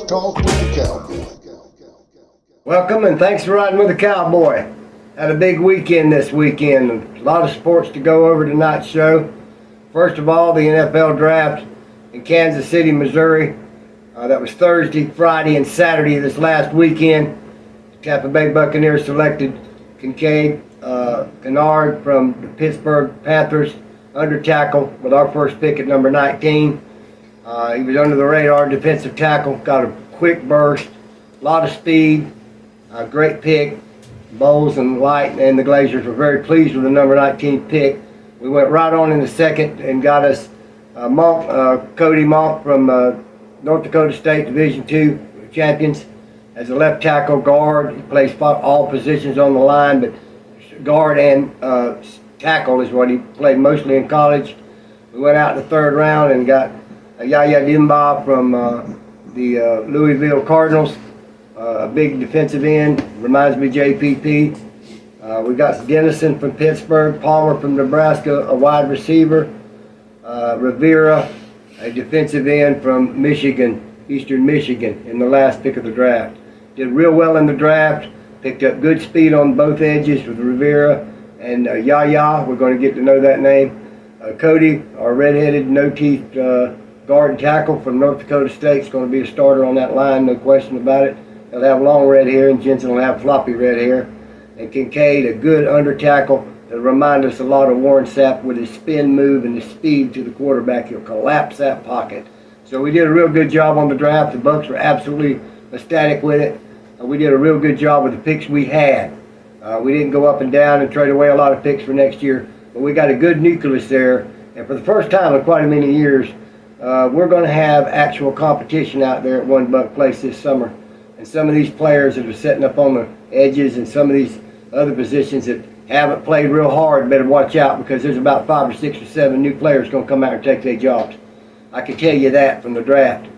Talk with the Cowboy. Welcome and thanks for riding with the Cowboy. Had a big weekend this weekend. A lot of sports to go over tonight's show. First of all, the NFL draft in Kansas City, Missouri. That was Thursday, Friday, and Saturday this last weekend. Tampa Bay Buccaneers selected Kincaid Kennard from the Pittsburgh Panthers under tackle with our first pick at number 19. He was under the radar defensive tackle, got a quick burst, a lot of speed, great pick. Bowles and White and the Glazers were very pleased with the number 19 pick. We went right on in the second and got us Cody Monk from North Dakota State Division II champions as a left tackle guard. He plays all positions on the line, but guard and tackle is what he played mostly in college. We went out in the third round and got Yaya Dimba from the Louisville Cardinals, a big defensive end, reminds me of JPP. We got Dennison from Pittsburgh, Palmer from Nebraska, a wide receiver, Rivera, a defensive end from Michigan, Eastern Michigan, in the last pick of the draft. Did real well in the draft, picked up good speed on both edges with Rivera and Yaya. We're going to get to know that name. Cody, our redheaded, no-teeth guard and tackle from North Dakota State, is going to be a starter on that line, no question about it. He'll have long red hair, and Jensen will have floppy red hair. And Kincaid, a good under tackle that remind us a lot of Warren Sapp with his spin move and his speed to the quarterback. He'll collapse that pocket. So we did a real good job on the draft. The Bucs were absolutely ecstatic with it. We did a real good job with the picks we had. We didn't go up and down and trade away a lot of picks for next year, but we got a good nucleus there. And for the first time in quite a many years, we're going to have actual competition out there at One Buck Place this summer. And some of these players that are setting up on the edges and some of these other positions that haven't played real hard better watch out, because there's about 5 or 6 or 7 new players going to come out and take their jobs. I can tell you that from the draft.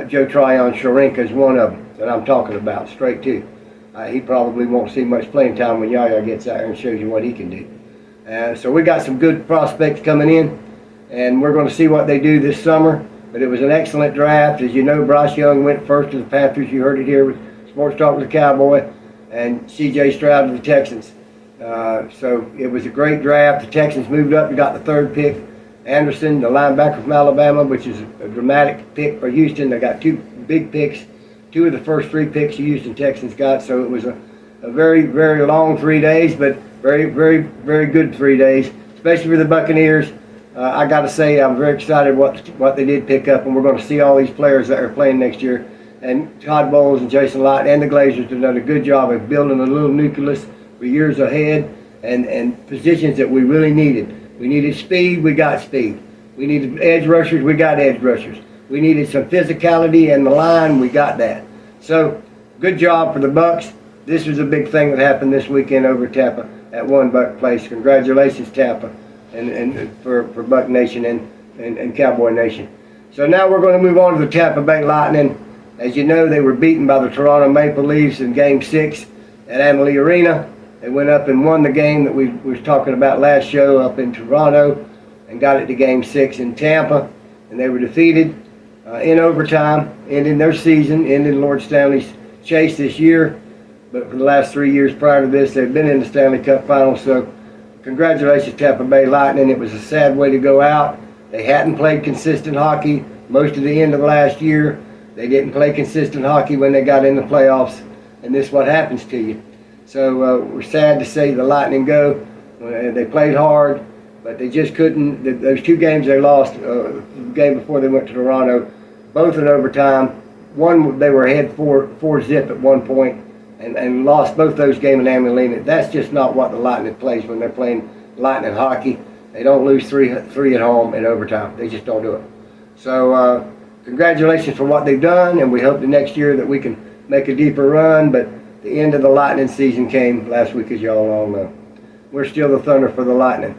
Joe Tryon Sharenka is one of them that I'm talking about, straight to. He probably won't see much playing time when Yaya gets out there and shows you what he can do. So we got some good prospects coming in, and we're going to see what they do this summer. But it was an excellent draft. As you know, Bryce Young went first to the Panthers. You heard it here with Sports Talk with the Cowboy, and C.J. Stroud to the Texans. So it was a great draft. The Texans moved up and got the third pick. Anderson, the linebacker from Alabama, which is a dramatic pick for Houston. They got 2 big picks. 2 of the first 3 picks the Houston Texans got. So it was a very, very long 3 days, but very, very, very good 3 days, especially for the Buccaneers. I got to say, I'm very excited what they did pick up, and we're going to see all these players that are playing next year. And Todd Bowles and Jason Light and the Glazers have done a good job of building a little nucleus for years ahead, and positions that we really needed. We needed speed, we got speed. We needed edge rushers, we got edge rushers. We needed some physicality in the line, we got that. So, good job for the Bucs. This was a big thing that happened this weekend over Tampa at One Buck Place. Congratulations, Tampa, and for Buck Nation and Cowboy Nation. So now we're going to move on to the Tampa Bay Lightning. As you know, they were beaten by the Toronto Maple Leafs in Game 6 at Amalie Arena. They went up and won the game that we was talking about last show up in Toronto and got it to Game 6 in Tampa. And they were defeated in overtime, ending their season, ending Lord Stanley's chase this year. But for the last 3 years prior to this, they've been in the Stanley Cup Finals. So congratulations, Tampa Bay Lightning. It was a sad way to go out. They hadn't played consistent hockey most of the end of last year. They didn't play consistent hockey when they got in the playoffs, and this is what happens to you. So we're sad to see the Lightning go. They played hard, but they just couldn't. Those 2 games they lost, the game before they went to Toronto, both in overtime. One, they were ahead 4-0 at one point, and lost both those games in Amalie. That's just not what the Lightning plays when they're playing Lightning hockey. They don't lose 3 at home in overtime. They just don't do it. So congratulations for what they've done, and we hope the next year that we can make a deeper run. But the end of the Lightning season came last week, as y'all all know. We're still the Thunder for the Lightning.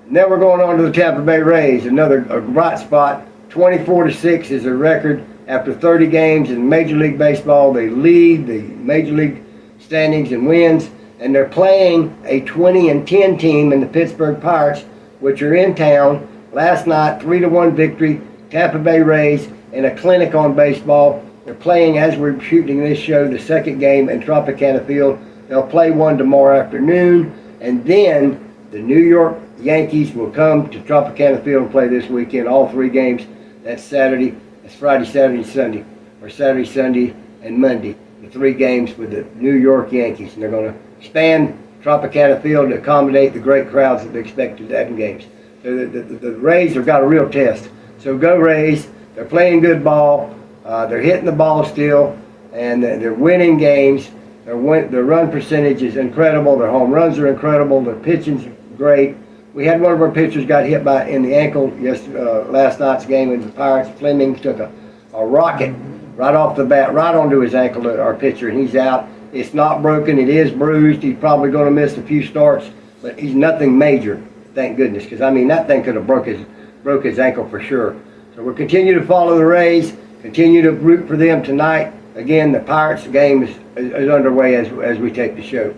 Now we're going on to the Tampa Bay Rays, another bright spot. 24-6 is their record after 30 games in Major League Baseball. They lead the Major League standings and wins, and they're playing a 20-10 team in the Pittsburgh Pirates, which are in town. Last night, 3-1 victory, Tampa Bay Rays, in a clinic on baseball. They're playing, as we're shooting this show, the second game in Tropicana Field. They'll play one tomorrow afternoon, and then the New York Yankees will come to Tropicana Field and play this weekend, all 3 games. That's Saturday, that's Friday, Saturday, Sunday, or Saturday, Sunday, and Monday. The 3 games with the New York Yankees, and they're going to expand Tropicana Field to accommodate the great crowds that they expect to that in games. So the Rays have got a real test. So go Rays. They're playing good ball. They're hitting the ball still, and they're winning games. Their run percentage is incredible. Their home runs are incredible. Their pitching's great. We had one of our pitchers got hit in the ankle last night's game with the Pirates. Fleming took a rocket right off the bat, right onto his ankle, our pitcher, and he's out. It's not broken. It is bruised. He's probably going to miss a few starts, but he's nothing major, thank goodness, because, I mean, that thing could have broke his ankle for sure. So we'll continue to follow the Rays, continue to root for them tonight. Again, the Pirates game is underway as we take the show.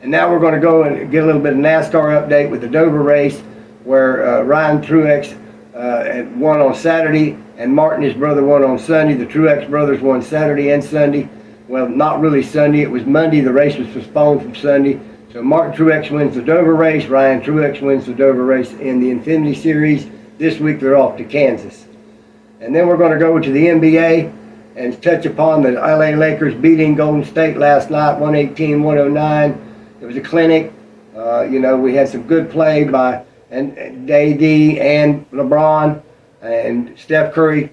And now we're going to go and get a little bit of NASCAR update with the Dover race, where Ryan Truex won on Saturday, and Martin, his brother, won on Sunday. The Truex brothers won Saturday and Sunday. Well, not really Sunday. It was Monday. The race was postponed from Sunday. So Martin Truex wins the Dover race. Ryan Truex wins the Dover race in the Infinity Series. This week they're off to Kansas. And then we're going to go to the NBA and touch upon the LA Lakers beating Golden State last night, 118-109. It was a clinic. We had some good play by AD and LeBron and Steph Curry.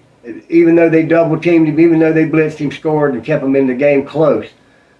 Even though they double-teamed him, even though they blitzed him, scored and kept him in the game close.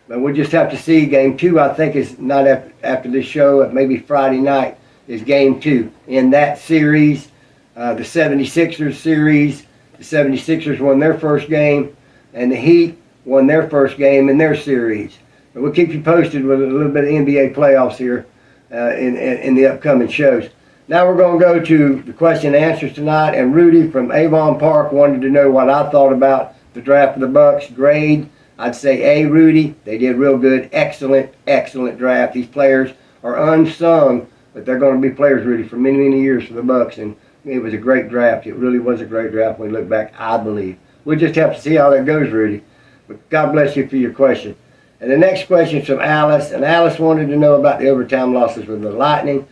But we'll just have to see. Game 2, I think, is not after this show. Maybe Friday night is Game 2. In that series, the 76ers series, the 76ers won their first game, and the Heat won their first game in their series. But we'll keep you posted with a little bit of NBA playoffs here in the upcoming shows. Now we're going to go to the question and answers tonight, and Rudy from Avon Park wanted to know what I thought about the draft of the Bucks. Grade, I'd say A, Rudy. They did real good. Excellent, excellent draft. These players are unsung, but they're going to be players, Rudy, for many, many years for the Bucks, and it was a great draft. It really was a great draft when we look back, I believe. We'll just have to see how that goes, Rudy. But God bless you for your question. And the next question is from Alice, and Alice wanted to know about the overtime losses with the Lightning.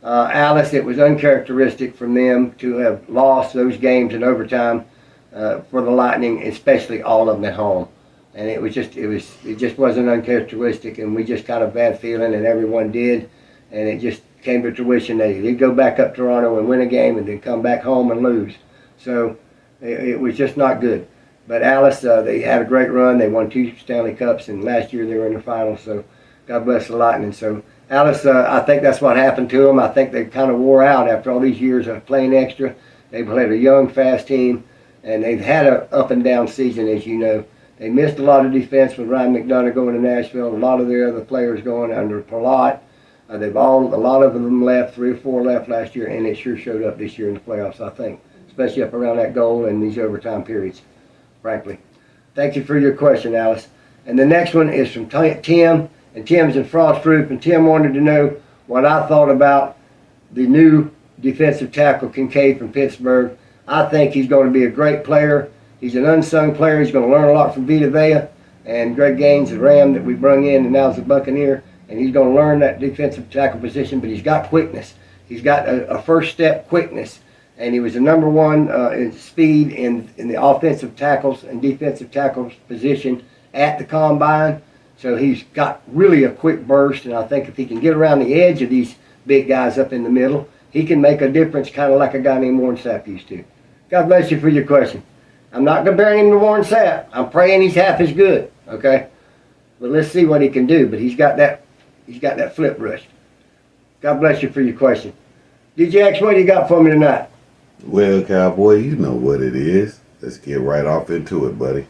Alice, it was uncharacteristic from them to have lost those games in overtime for the Lightning, especially all of them at home. And it just wasn't uncharacteristic, and we just got a bad feeling, and everyone did, and it just came to fruition that they'd go back up to Toronto and win a game and then come back home and lose. So it was just not good. But Alice, they had a great run. They won 2 Stanley Cups, and last year they were in the finals. So God bless the Lightning. So Alice, I think that's what happened to them. I think they kind of wore out after all these years of playing extra. They played a young, fast team, and they've had an up and down season, as you know. They missed a lot of defense with Ryan McDonough going to Nashville. A lot of their other players going under Palat. A lot of them left, 3 or 4 left last year, and it sure showed up this year in the playoffs, I think, especially up around that goal and these overtime periods, frankly. Thank you for your question, Alice. And the next one is from Tim, and Tim's in Frost Roof, and Tim wanted to know what I thought about the new defensive tackle, Kincaid from Pittsburgh. I think he's going to be a great player. He's an unsung player. He's going to learn a lot from Vita Vea and Greg Gaines, the Ram that we brung in, and now is a Buccaneer. And he's going to learn that defensive tackle position, but he's got quickness. He's got a first step quickness, and he was the number 1 in speed in the offensive tackles and defensive tackles position at the combine. So he's got really a quick burst, and I think if he can get around the edge of these big guys up in the middle, he can make a difference, kind of like a guy named Warren Sapp used to. God bless you for your question. I'm not comparing him to Warren Sapp. I'm praying he's half as good, okay? But let's see what he can do. But he's got that flip rush. God bless you for your question. DJ X, what do you got for me tonight? Well, Cowboy, you know what it is. Let's get right off into it, buddy.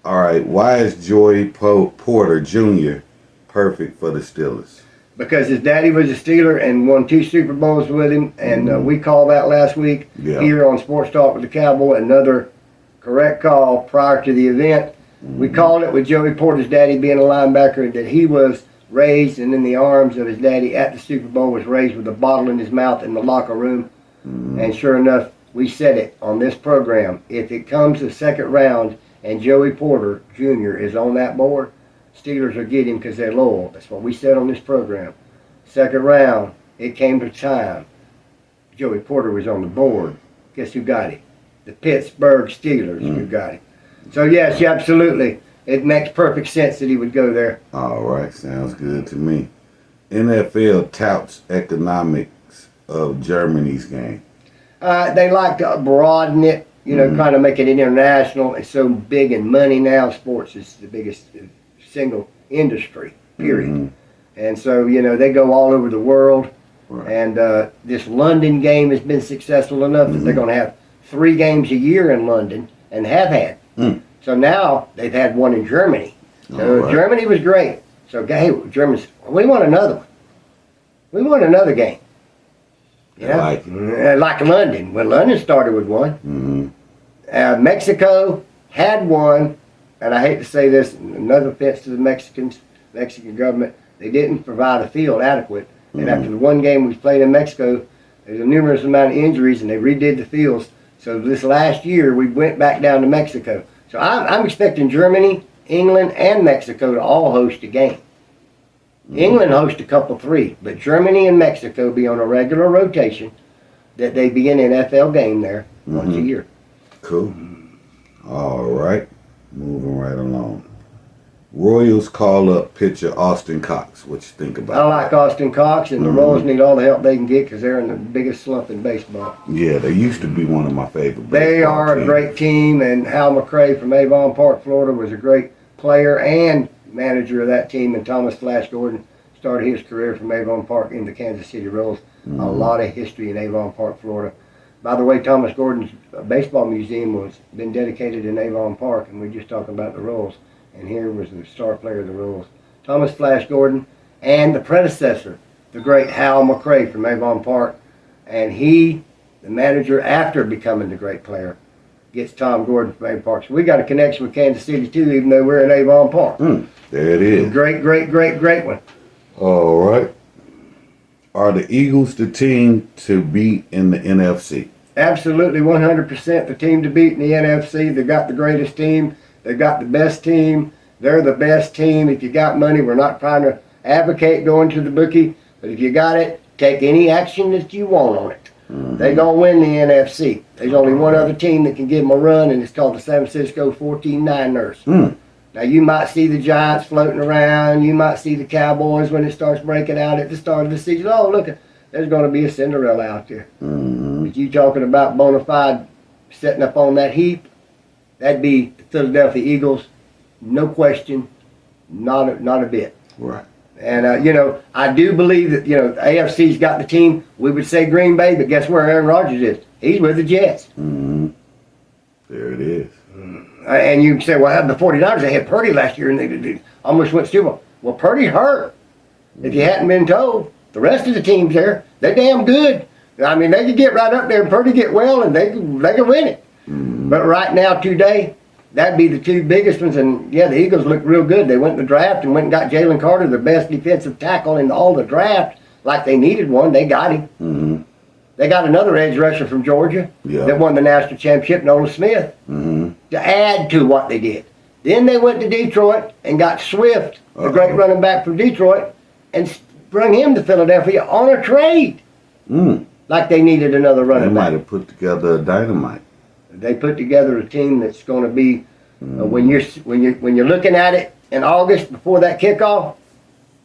All right, why is Joey Porter Jr. perfect for the Steelers? Because his daddy was a Steeler and won 2 Super Bowls with him, and we called that last week here on Sports Talk with the Cowboy. Another correct call prior to the event. We called it with Joey Porter's daddy being a linebacker, that he was raised and in the arms of his daddy at the Super Bowl, was raised with a bottle in his mouth in the locker room. And sure enough, we said it on this program. If it comes the second round and Joey Porter Jr. is on that board, Steelers will get him because they're loyal. That's what we said on this program. Second round, it came to time. Joey Porter was on the board. Guess who got him? The Pittsburgh Steelers who got him. So yes, absolutely. It makes perfect sense that he would go there. All right, sounds good to me. NFL touts economics of Germany's game. They like to broaden it, kind of make it international. It's so big in money now. Sports is the biggest single industry, period. And so, they go all over the world. Right. And this London game has been successful enough that they're going to have 3 games a year in London, and have had. So now they've had one in Germany. So right. Germany was great. So hey, Germans, we want another one. We want another game. Like it. Like London. When London started with one. Mexico had one, and I hate to say this, another offense to the Mexican government, they didn't provide a field adequate. And after the one game we played in Mexico, there's a numerous amount of injuries, and they redid the fields. So this last year, we went back down to Mexico. So I'm expecting Germany, England, and Mexico to all host a game. England hosts a couple 3, but Germany and Mexico be on a regular rotation that they be an NFL game there once a year. Cool. All right. Moving right along. Royals call up pitcher Austin Cox. What you think about I like Austin Cox, and the Royals need all the help they can get because they're in the biggest slump in baseball. Yeah, they used to be one of my favorite. They are a great team, and Hal McRae from Avon Park, Florida, was a great player and manager of that team, and Thomas Flash Gordon started his career from Avon Park in the Kansas City Royals. A lot of history in Avon Park, Florida. By the way, Thomas Gordon's baseball museum was been dedicated in Avon Park, and we're just talking about the Royals. And here was the star player of the Royals, Thomas Flash Gordon, and the predecessor, the great Hal McRae from Avon Park. And he, the manager after becoming the great player, gets Tom Gordon from Avon Park. So we got a connection with Kansas City too, even though we're in Avon Park. There it is. Great one. All right. Are the Eagles the team to beat in the NFC? Absolutely, 100% the team to beat in the NFC. They got the greatest team. They've got the best team. They're the best team. If you got money, we're not trying to advocate going to the bookie, but if you got it, take any action that you want on it. They're going to win the NFC. There's only one other team that can give them a run, and it's called the San Francisco 49ers. Now, you might see the Giants floating around. You might see the Cowboys when it starts breaking out at the start of the season. Oh, look, there's going to be a Cinderella out there. But you talking about bona fide setting up on that heap, that'd be the Philadelphia Eagles, no question, not a bit. Right. And, I do believe that, the AFC's got the team. We would say Green Bay, but guess where Aaron Rodgers is? He's with the Jets. There it is. And you can say, well, the 49ers, they had Purdy last year, and they almost went Super Bowl. Well, Purdy hurt. If you hadn't been told, the rest of the teams there, they're damn good. I mean, they could get right up there and Purdy get well, and they can win it. But right now, today, that'd be the 2 biggest ones. And, yeah, the Eagles look real good. They went in the draft and went and got Jalen Carter, the best defensive tackle in all the draft. Like they needed one. They got him. They got another edge rusher from Georgia that won the national championship, Nolan Smith, to add to what they did. Then they went to Detroit and got Swift, the great running back from Detroit, and brought him to Philadelphia on a trade. Like they needed another running They back. might have put together a dynamite. They put together a team that's going to be when you're looking at it in August before that kickoff.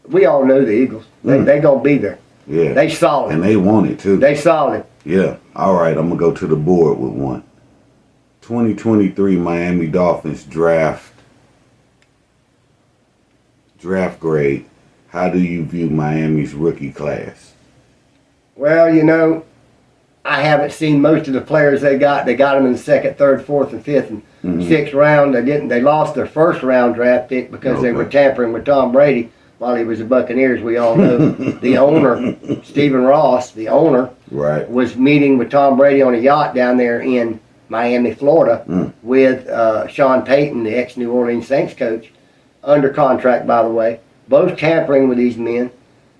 We all know the Eagles. They gonna be there. Yeah. They solid. And they want it too. They solid. Yeah. All right. I'm gonna go to the board with one. 2023 Miami Dolphins draft grade. How do you view Miami's rookie class? Well, I haven't seen most of the players they got. They got them in the 2nd, 3rd, 4th, and 5th, and 6th round. They lost their 1st round draft pick because they were tampering with Tom Brady while he was the Buccaneers. We all know the owner, Stephen Ross, the owner, was meeting with Tom Brady on a yacht down there in Miami, Florida, with Sean Payton, the ex-New Orleans Saints coach, under contract, by the way, both tampering with these men.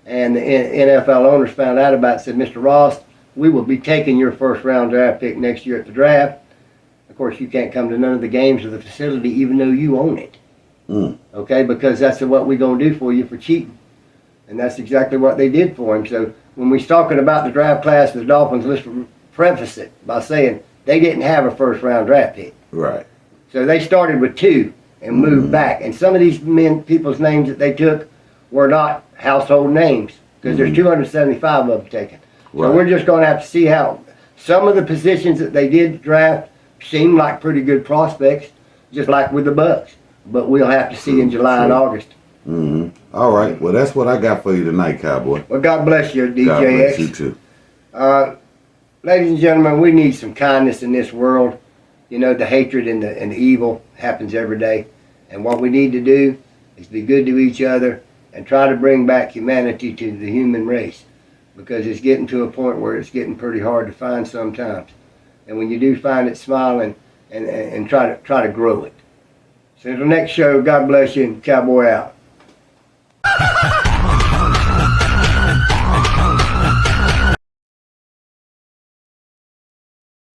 And the NFL owners found out about it, said, Mr. Ross, we will be taking your 1st round draft pick next year at the draft. Of course, you can't come to none of the games of the facility even though you own it. Mm. Okay, because that's what we're going to do for you for cheating. And that's exactly what they did for him. So when we're talking about the draft class of the Dolphins, let's preface it by saying they didn't have a first round draft pick. Right. So they started with 2 and moved back. And some of these people's names that they took were not household names because there's 275 of them taken. So Right. we're just going to have to see how some of the positions that they did draft seem like pretty good prospects, just like with the Bucks. But we'll have to see in July and August. Mm-hmm. All right. Well, that's what I got for you tonight, Cowboy. Well, God bless you, DJX. God bless you too. Ladies and gentlemen, we need some kindness in this world. You know, the hatred and the evil happens every day. And what we need to do is be good to each other and try to bring back humanity to the human race. Because it's getting to a point where it's getting pretty hard to find sometimes. And when you do find it, smile and try to grow it. So until next show, God bless you and Cowboy out.